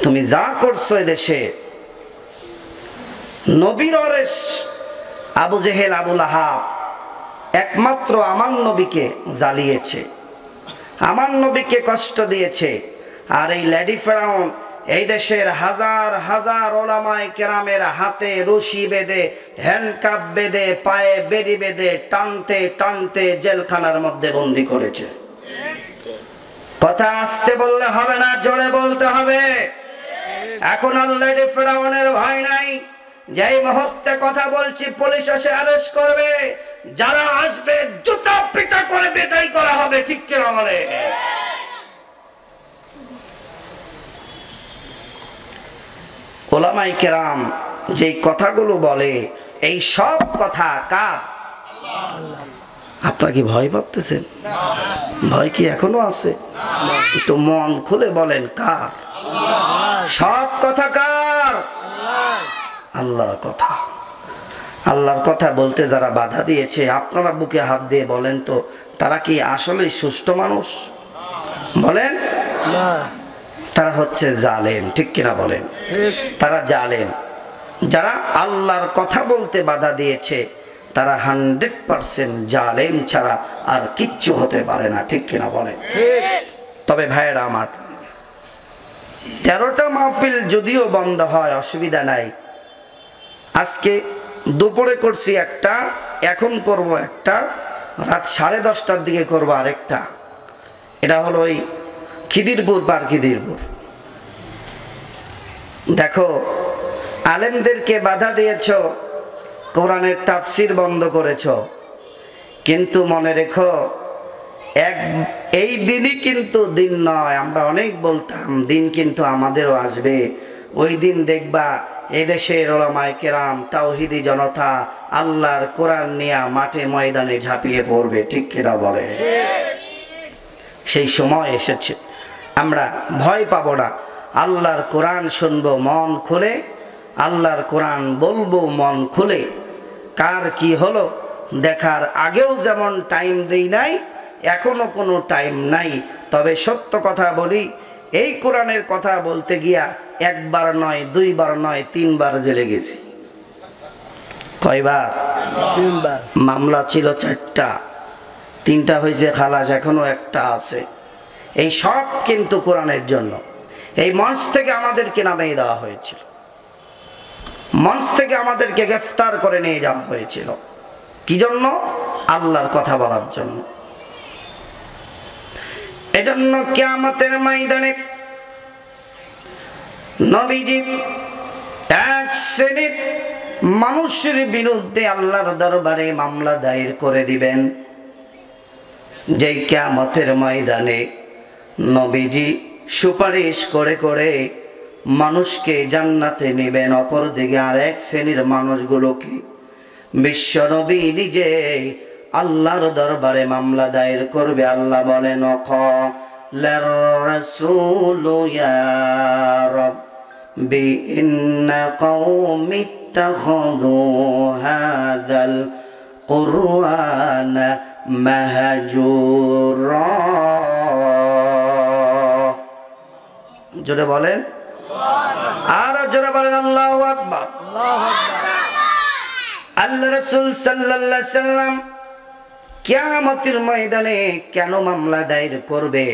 তুমি যা করছো দেশে, নবীর ওয়ারিস আবু জেহেল আবু লাহাব একমাত্র আমার নবীকে জ্বালিয়েছে, আমার নবীকে কষ্ট দিয়েছে। আর এই লেডি ফেরাউন এই দেশের হাজার হাজার ওলামায়ে কেরামের হাতে রশি বেঁধে, হ্যান্ডকাপ বেঁধে, পায়ে বেড়ি বেঁধে টানতে টানতে জেলখানার মধ্যে বন্দি করেছে। কথা আস্তে বললে হবে না, জোরে বলতে হবে। এখন আর লেডি ফেরাউনের ভয় নাই। যেই মুহূর্তে কথা বলছি পুলিশ এসে অ্যারেস্ট করবে, যারা আসবে জুতা পিটা করে বিদায় করা হবে, ঠিক কিনা বলে? ওলামায়ে কেরাম যেই কথাগুলো বলে, এই সব কথা কার? আপনারা কি ভয় পাচ্ছেন? ভয় কি এখনো আছে? একটু মন খুলে বলেন কার? সব কথা কার? আল্লাহর কথা। আল্লাহর কথা বলতে যারা বাধা দিয়েছে, আপনারা বুকে হাত দিয়ে বলেন তো, তারা কি আসলে সুষ্ঠু মানুষ? বলেন না, তারা হচ্ছে জালেম, ঠিক কিনা বলেন? তারা জালেম। যারা আল্লাহর কথা বলতে বাধা দিয়েছে তারা 100% জালেম ছাড়া আর কিচ্ছু হতে পারে না, ঠিক কিনা বলেন? তবে ভাইয়েরা আমার, 13টা মাহফিল যদিও বন্ধ হয় অসুবিধা নাই। আজকে দুপুরে করছি একটা, এখন করব একটা, রাত 10:30টার দিকে করব আরেকটা। এটা হলো ওই খিদিরপুর পার খিদিরপুর। দেখো, আলেমদেরকে বাধা দিয়েছ, কোরআনের তাফসির বন্ধ করেছ, কিন্তু মনে রেখো এই দিনই কিন্তু দিন নয়। আমরা অনেক বলতাম দিন কিন্তু আমাদেরও আসবে। ওই দিন দেখবা এদেশের ওলামায়ে কেরাম তাওহীদি জনতা আল্লাহর কোরআন নিয়ে মাঠে ময়দানে ঝাঁপিয়ে পড়বে, ঠিক কিনা বলে? সেই সময় এসেছে, আমরা ভয় পাব না। আল্লাহর কোরআন শুনবো মন খুলে, আল্লাহর কোরআন বলবো মন খুলে। কার কি হলো দেখার আগেও যেমন টাইম দেই নাই, এখনো কোনো টাইম নাই। তবে সত্য কথা বলি, এই কোরআনের কথা বলতে গিয়া একবার নয়, দুইবার নয়, 3বার জেলে গেছি। কয়বার? 3বার। মামলা ছিল 4টা, 3টা হয়েছে খালাস, এখনো একটা আছে। এই সব কিন্তু কোরআনের জন্য। এই মঞ্চ থেকে আমাদেরকে নামিয়ে দেওয়া হয়েছিল, মঞ্চ থেকে আমাদেরকে গ্রেফতার করে নিয়ে যাওয়া হয়েছিল। কি জন্য? আল্লাহর কথা বলার জন্য। এজন্য কিয়ামতের ময়দানে নবীজি এক শ্রেণীর মানুষের বিরুদ্ধে আল্লাহর দরবারে মামলা দায়ের করে দিবেন। যেই কিয়ামতের ময়দানে নবীজি সুপারিশ করে করে মানুষকে জান্নাতে নেবেন, অপরদিকে আর এক শ্রেণীর মানুষগুলোকে বিশ্ব নবী নিজে আল্লাহর দরবারে মামলা দায়ের করবে। আল্লাহ বলেন, ক্বালার রাসূলু ইয়া রাব্বি ইন্না কওমি ইত্তাখাযু হাযাল কুরআনা মাহজুরা। জোরে বলেন, আর জোরে বলেন আল্লাহু আকবার। আল্লাহ রাসূল সাল্লাল্লাহু আলাইহি সাল্লাম কিয়ামতের ময়দানে কেন মামলা দায়ের করবে?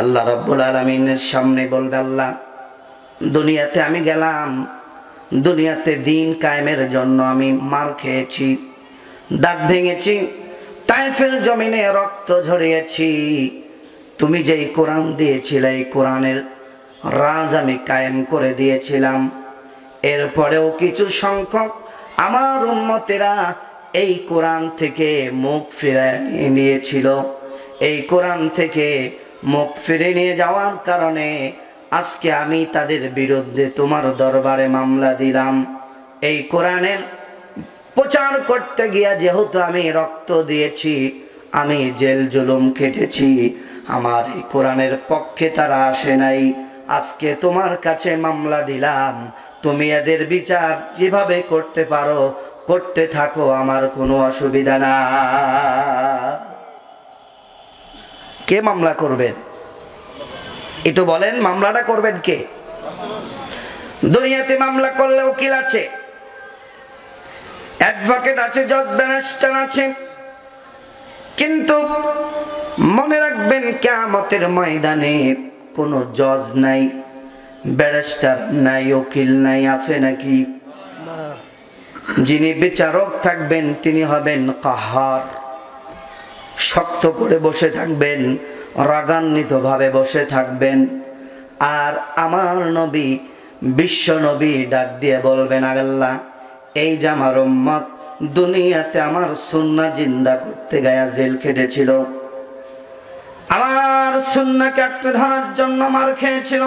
আল্লাহ রাব্বুল আলামিনের সামনে বলবে, আল্লাহ দুনিয়াতে আমি গেলাম, দুনিয়াতে দিন কায়েমের জন্য আমি মার খেয়েছি, দাঁত ভেঙেছি, তায়েফের জমিনে রক্ত ঝরিয়েছি। তুমি যেই কোরআন দিয়েছিলে এই কোরআনের রাজ আমি কায়েম করে দিয়েছিলাম। এরপরেও কিছু সংখ্যক আমার উম্মতেরা এই কোরআন থেকে মুখ ফিরিয়ে নিয়েছিল। এই কোরআন থেকে মুখ ফিরে নিয়ে যাওয়ার কারণে আজকে আমি তাদের বিরুদ্ধে তোমার দরবারে মামলা দিলাম। এই কোরআনের প্রচার করতে গিয়া যেহেতু আমি রক্ত দিয়েছি, আমি জেল জুলুম খেটেছি, আমার এই কোরআনের পক্ষে তারা আসে নাই। আজকে তোমার কাছে মামলা দিলাম, তুমি এদের বিচার যেভাবে করতে পারো করতে থাকো, আমার কোনো অসুবিধা না। কে মামলা করবেন? একটু বলেন মামলাটা করবেন কে? দুনিয়াতে মামলা করলে উকিল আছে, অ্যাডভোকেট আছে, জজ ব্যারিস্টার আছে, কিন্তু মনে রাখবেন কিয়ামতের ময়দানে কোনো জজ নাই, ব্যারিস্টার নাই, উকিল নাই, আছে নাকি? যিনি বিচারক থাকবেন তিনি হবেন কাহার, শক্ত করে বসে থাকবেন, রাগান্বিত ভাবে বসে থাকবেন। আর আমার নবী, বিশ্ব নবী ডাক দিয়ে বলবেন, আল্লাহ এই যে আমার উম্মত দুনিয়াতে আমার সুন্নাহ জিন্দা করতে গায়া জেল খেটেছিল, আমার সুন্নাহকে আঁকড়ে ধরার জন্য মার খেয়েছিল,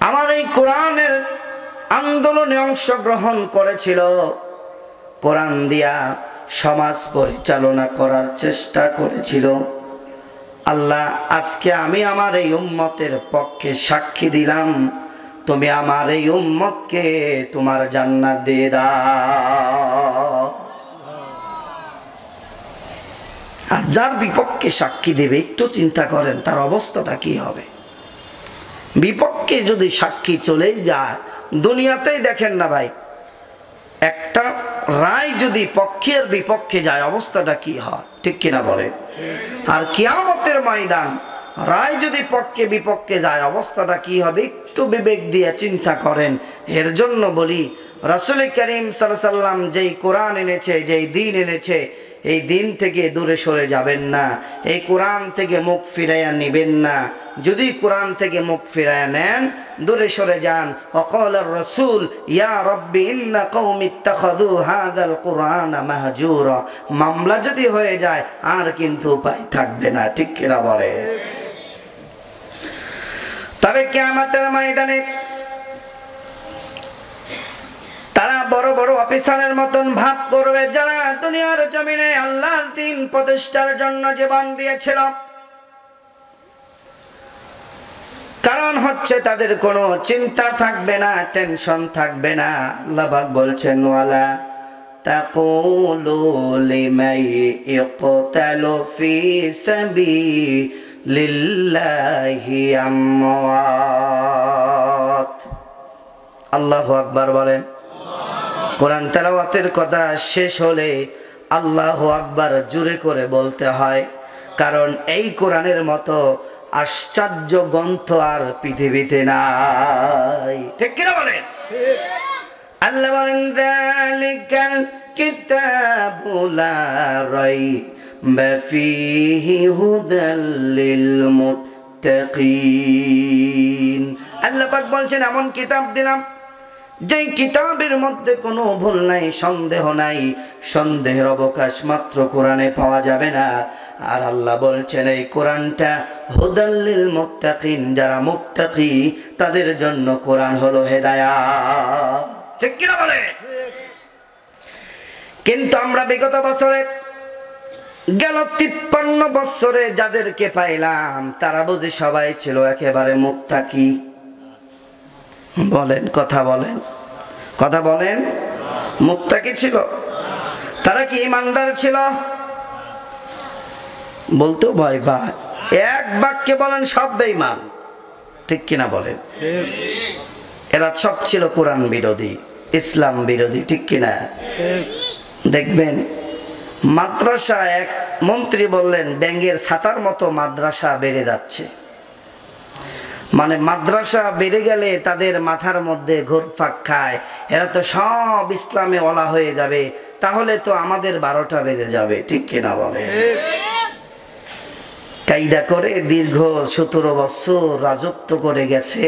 আমার এই কোরআনের আন্দোলনে অংশগ্রহণ করেছিল, কোরআন দিয়া সমাজ পরিচালনা করার চেষ্টা করেছিল। আল্লাহ আজকে আমি আমার এই উম্মতের পক্ষে সাক্ষী দিলাম, তুমি আমার এই উম্মতকে তোমার জান্নাত দিয়ে দাও। আর যার বিপক্ষে সাক্ষী দেবে একটু চিন্তা করেন তার অবস্থাটা কি হবে। বিপক্ষে যদি সাক্ষী চলেই যায়, দুনিয়াতেই দেখেন না ভাই, একটা রায় যদি পক্ষের বিপক্ষে যায় অবস্থাটা কি হয়, ঠিক কিনা বলে? আর কিয়ামতের ময়দান রায় যদি পক্ষে বিপক্ষে যায় অবস্থাটা কি হবে একটু বিবেক দিয়ে চিন্তা করেন। এর জন্য বলি রাসূল করিম সাল্লাল্লাহু আলাইহি সাল্লাম যেই কোরআন এনেছে, যেই দ্বীন এনেছে, এই দিন থেকে দূরে সরে যাবেন না, এই কোরআন থেকে মুখ ফিরাইয়া নেবেন না। যদি কোরআন থেকে মুখ ফিরাইয়া নেন, দূরে সরে যান। ওয়াকালার রাসূল ইয়া রাব্বি ইন্না কওমি ইত্তাখাযু হাযাল কুরআনা মাহজুরা, মামলা যদি হয়ে যায় আর কিন্তু উপায় থাকবে না, ঠিক কিনা বলে? তবে কিয়ামতের ময়দানে তারা বড় বড় অফিসারের মতন ভাব করবে, যারা দুনিয়ার জমিনে আল্লাহর দ্বীন প্রতিষ্ঠার জন্য জীবন দিয়েছিল। কারণ হচ্ছে তাদের কোনো চিন্তা থাকবে না, টেনশন থাকবে না। আল্লাহ পাক বলছেন, ওয়ালা তাকুলু লিমান ইকতালু ফি সাবিলিল্লাহি আমওয়াত। আল্লাহু আকবার বলেন। কোরআন তেলাওয়াতের কথা শেষ হলে আল্লাহু আকবার জোরে করে বলতে হয়, কারণ এই কোরআনের মতো আশ্চর্য গ্রন্থ আর পৃথিবীতে নাই, ঠিক কিনা বলেন? আল্লাহ বলেন, যালিকাল কিতাবু লা রাইবা ফীহি হুদাল লিল মুত্তাকিন। আল্লাহ পাক বলছেন, এমন কিতাব দিলাম যেই কিতাবের মধ্যে কোনো ভুল নাই, সন্দেহ নাই, সন্দেহের অবকাশ মাত্র কোরআনে পাওয়া যাবে না। আর আল্লাহ বলছেন এই কোরআনটা হুদাল লিল মুত্তাকিন, যারা মুত্তাকি তাদের জন্য কোরআন হলো হেদায়েত, ঠিক কি না বলে? কিন্তু আমরা বিগত বছরে গেল 53 বছরে যাদেরকে পাইলাম তারা বুঝি সবাই ছিল একেবারে মুত্তাকি? বলেন, কথা বলেন, কথা বলেন। মুত্তাকি ছিল? তারা কি ইমানদার ছিল? বলতেও ভয় পায়। এক বাক্যে বলেন সব বেঈমান, ঠিক কিনা বলেন? এরা সব ছিল কোরআন বিরোধী, ইসলাম বিরোধী, ঠিক কিনা? দেখবেন মাদ্রাসা, এক মন্ত্রী বললেন ব্যাঙের ছাতার মতো মাদ্রাসা বেড়ে যাচ্ছে। মানে মাদ্রাসা বেড়ে গেলে তাদের মাথার মধ্যে ঘুরপাক খায়, এরা তো সব ইসলামে ওয়ালা হয়ে যাবে, তাহলে তো আমাদের 12টা বেজে যাবে, ঠিক কিনা বলে? কায়দা করে দীর্ঘ 17 বছর রাজত্ব করে গেছে,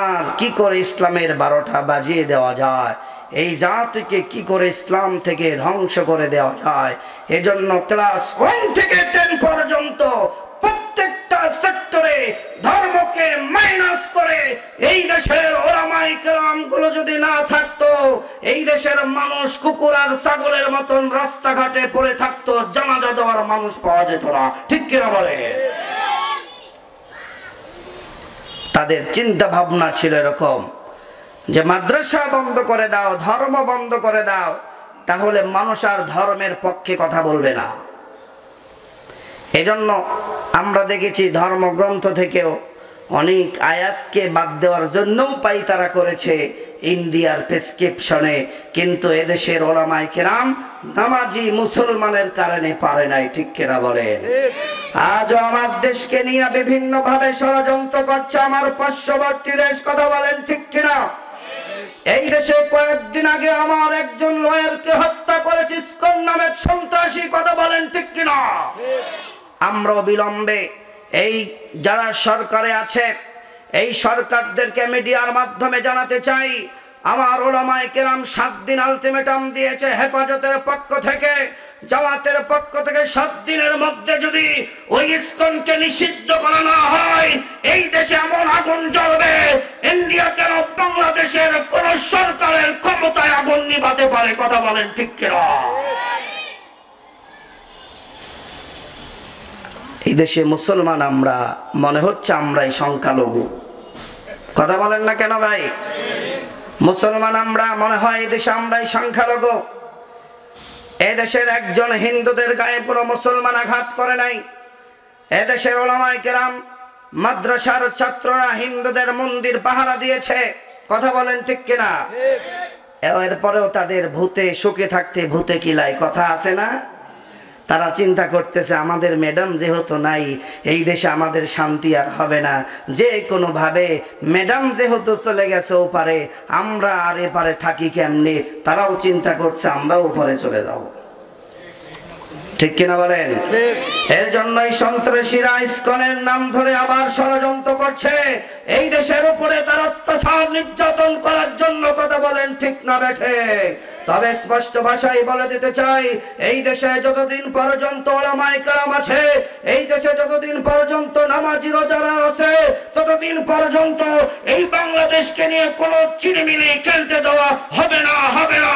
আর কি করে ইসলামের 12টা বাজিয়ে দেওয়া যায়, এই জাতিকে কি করে ইসলাম থেকে ধ্বংস করে দেওয়া যায়। এজন্য ক্লাস 1 থেকে 10 পর্যন্ত প্রত্যেকটা সেক্টরে ধর্মকে মাইনাস করে এই দেশের ওলামায়ে কেরাম গুলো যদি না থাকতো, এই দেশের মানুষ কুকুর আর ছাগলের মতন রাস্তাঘাটে পড়ে থাকতো, জানাজা দেওয়ার মানুষ পাওয়া যেত না, ঠিক কিনা বলে? তাদের চিন্তা ভাবনা ছিল এরকম যে মাদ্রাসা বন্ধ করে দাও, ধর্ম বন্ধ করে দাও, তাহলে মানুষ আর ধর্মের পক্ষে কথা বলবে না। এজন্য আমরা দেখেছি ধর্মগ্রন্থ থেকেও অনেক আয়াতকে বাদ দেওয়ার জন্যও পাইতারা করেছে ইন্ডিয়ার প্রেসক্রিপশনে, কিন্তু এদেশের ওলামায়ে কেরাম নামাজি মুসলমানের কারণে পারে নাই। ঠিক কিনা বলেন? আজও আমার দেশকে নিয়ে বিভিন্ন ভাবে ষড়যন্ত্র করছে আমার পার্শ্ববর্তী দেশ। কথা বলেন ঠিক কিনা? এই দেশে কয়েকদিন আগে আমার একজন লয়ারকে হত্যা করেছে ইসকন নামের সন্ত্রাসী। কথা বলেন ঠিক কিনা? আমরা বিলম্বে এই যারা সরকারে আছে এই সরকারদেরকে মিডিয়ার মাধ্যমে জানাতে চাই, আমার ওলামায়ে কেরাম 7 দিন আলটিমেটাম দিয়েছে হেফাজতের পক্ষ থেকে, জামাতের পক্ষ থেকে। 7 দিনের মধ্যে যদি ওই ইসকনকে নিষিদ্ধ করা না হয় এই দেশে এমন আগুন জ্বলবে, ইন্ডিয়া কেন বাংলাদেশের কোন সরকারের ক্ষমতায় আগুন নিভাতে পারে। কথা বলেন ঠিক কিনা? এই দেশে মুসলমান আমরা মনে হচ্ছে আমরাই সংখ্যালঘু। কথা বলেন না কেন ভাই? মুসলমান আমরা মনে হয় এই দেশে আমরাই সংখ্যালঘু। এদেশের একজন হিন্দুদের গায়ে পুরো মুসলমান আঘাত করে নাই। এদেশের ওলামায়ে কেরাম মাদ্রাসার ছাত্ররা হিন্দুদের মন্দির পাহারা দিয়েছে। কথা বলেন ঠিক কিনা? এরপরেও তাদের ভূতে সুখে থাকতে ভূতে কিলাই কথা আছে না? তারা চিন্তা করতেছে আমাদের ম্যাডাম যেহেতু নাই এই দেশে আমাদের শান্তি আর হবে না, যে কোনো ভাবে ম্যাডাম যেহেতু চলে গেছে ওপারে, আমরা আর এপারে থাকি কেমনে। তারাও চিন্তা করছে আমরাও ওপারে চলে যাব। ঠিক কিনা বলেন? এর জন্যই সন্ত্রাসীরা ইসকনের নাম ধরে আবার ষড়যন্ত্র করছে এই দেশের উপরে তার অত্যাচার নির্যাতন করার জন্য। কথা বলেন ঠিক না বেঠে? তবে স্পষ্ট ভাষায় বলে দিতে চাই, এই দেশে যতদিন পর্যন্ত ওলামায়ে কেরাম আছে, এই দেশে যতদিন পর্যন্ত নামাজি রোজারা আছে, ততদিন পর্যন্ত এই বাংলাদেশকে নিয়ে কোনো চিনিমিনি খেলতে দেওয়া হবে না, হবে না।